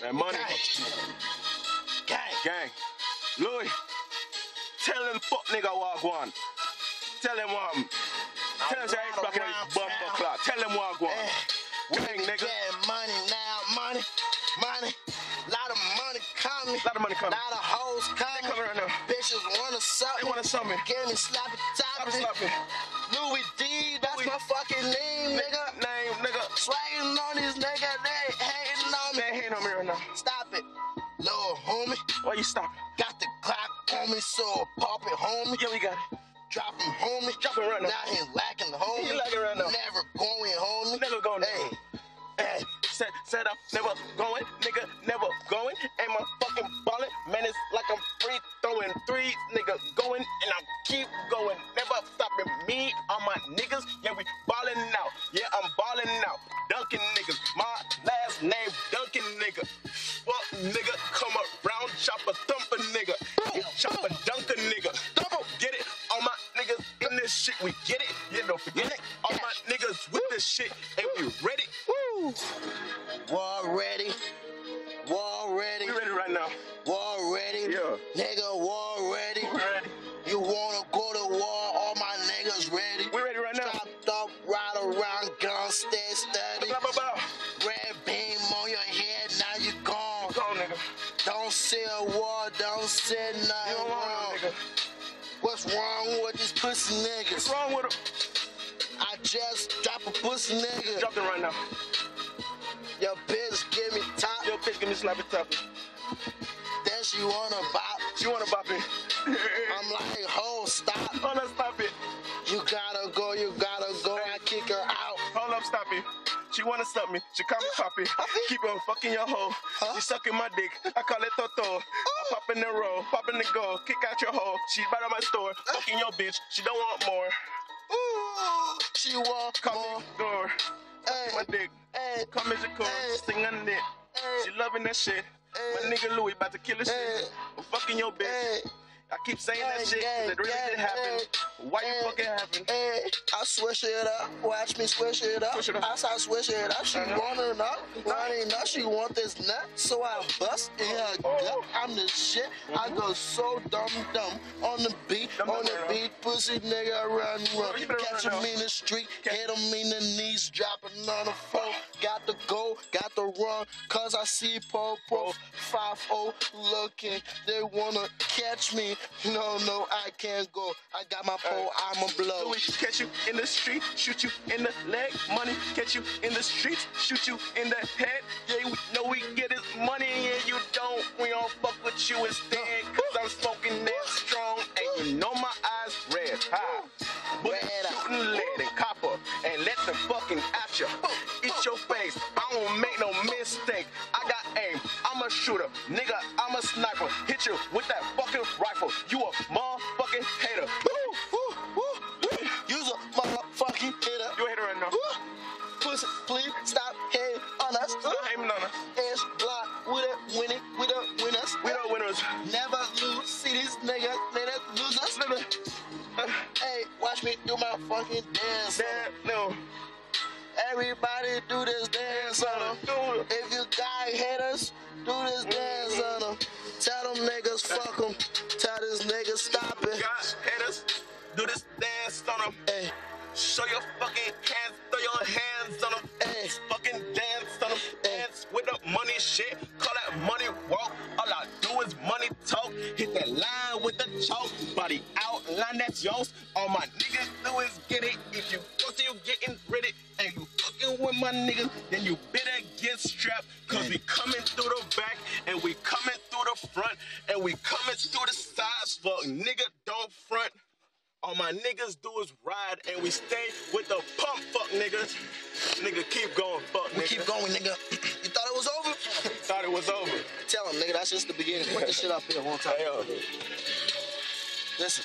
And money. Gang. Louis, tell him fuck nigga walk one. Tell him tell him say I ain't fucking this bumper clock. Tell him walk one. Gang nigga. Money now, money. Lot of money coming. Lot of hoes coming. Coming right now. Bitches wanna suck me. They wanna suck me. Give me sloppy toppy. Louis D, that's Louis. my fucking name, nigga. Nigga. Swagging on these niggas, they hating on me. They hating on me right now. Stop it, little homie. Why you stopping? Got the Glock on me, so pop it, homie. Yeah, we got it. Drop him, homie. Drop him right now. Now he lacking, homie. He lacking right now. Never going, homie. Never going. Hey. Set up, never going, nigga, never going. Ain't my fucking ballin', man, it's like I'm free throwing threes, nigga, going, and I keep going, never stopping. Me, all my niggas, yeah, we ballin' out, yeah, I'm ballin' out. Dunkin' niggas, my last name Dunkin' nigga. Fuck nigga, come around, chop a thumper nigga, chop a dunker nigga. Get it, all my niggas in this shit, we get it, yeah, don't forget it. All my niggas with this shit, and we ready. Woo! War ready. We ready right now. War ready. Yeah. Nigga, war ready. We ready. You wanna go to war? All my niggas ready. We ready right now. Chopped up, ride around, gun, stay steady. Blah, blah, blah. Red beam on your head, now you gone. Go on, nigga. Don't say a war, don't say You nothing don't want wrong. it, nigga. What's wrong with these pussy niggas? What's wrong with him? I just drop a pussy nigga. Drop it right now. Your bitch give me top, Yo, bitch, give me sloppy toppy. then she wanna bop. She wanna bop it. I'm like, ho, stop. Hold up, stop it. You gotta go. I kick her out. Hold up, stop it. She wanna suck me. She call me Poppy. Keep on fucking your hoe. She sucking my dick. I call it Toto. I pop in the roll, pop in the goal, kick out your hoe. She right on my store, fucking your bitch. She don't want more. Ooh, she want Call more. me door. Hey, My dick. hey, Come as your core. Hey. Sing on it. She loving that shit. My nigga Louis about to kill this shit. I'm fucking your bitch. hey, I keep saying that Hey, shit gang, because it really gang, did happen. Why you hey, fucking happen? hey. I switch it up. Watch me switch it up. Switch it up. I saw switch it up. She running up. Running up. She want this nut. So I bust in her gut. I'm the shit. I go so dumb on the beat. Dumb On the right now. beat. Pussy nigga run. You better Catch run him now. in the street. Hit him in the knees. Dropping on the floor. Got to go. Got to run. Cause I see Popo 5-0 looking. They wanna catch me. No, I can't go. I got my pole, I'ma blow. Louis, catch you in the street, shoot you in the leg. Money, catch you in the streets, shoot you in the head. Yeah, we know we get his money, and you don't. We don't fuck with you instead, cause I'm smoking that strong, and you know my eyes red high. Bullet Red eye. shooting lead and copper, and let them fucking at you. Eat your face, I don't make no mistake. I got aim, I'm a shooter, nigga, I'm a sniper. Hit you with that fucking rifle, you a motherfucking hater. Use a motherfucking hitter. You a hater right now. Pussy, please stop hating on us. Stop hating on us. It's block, we the winning, we the winners. We the winners. Never lose, see these niggas, let us lose us. Hey, watch me do my fucking dance. No. Everybody do this dance on them. Do it. If you got haters, do this dance on them. Tell them niggas fuck them. Tell this nigga stop it. Got haters. Do this dance on them. Hey, Show your fucking hands. Throw your hands on them. hey, Fucking dance on them. Dance with the money shit. Call that money walk. All I do is money talk. Hit that line with the chalk. Body outline, that's yours. All my niggas do is get it. If you fuck till you getting ready and you fucking with my niggas, then you better get strapped. Cause we coming through the back and we coming through the front and we coming through the sides. Fuck nigga, don't front. All my niggas do is ride and we stay with the pump. Fuck niggas. Nigga, keep going. Fuck nigga. we keep going, nigga. You thought it was over? Thought it was over. Tell him, nigga, that's just the beginning. Put this shit up here one time. Hey, yo. Listen.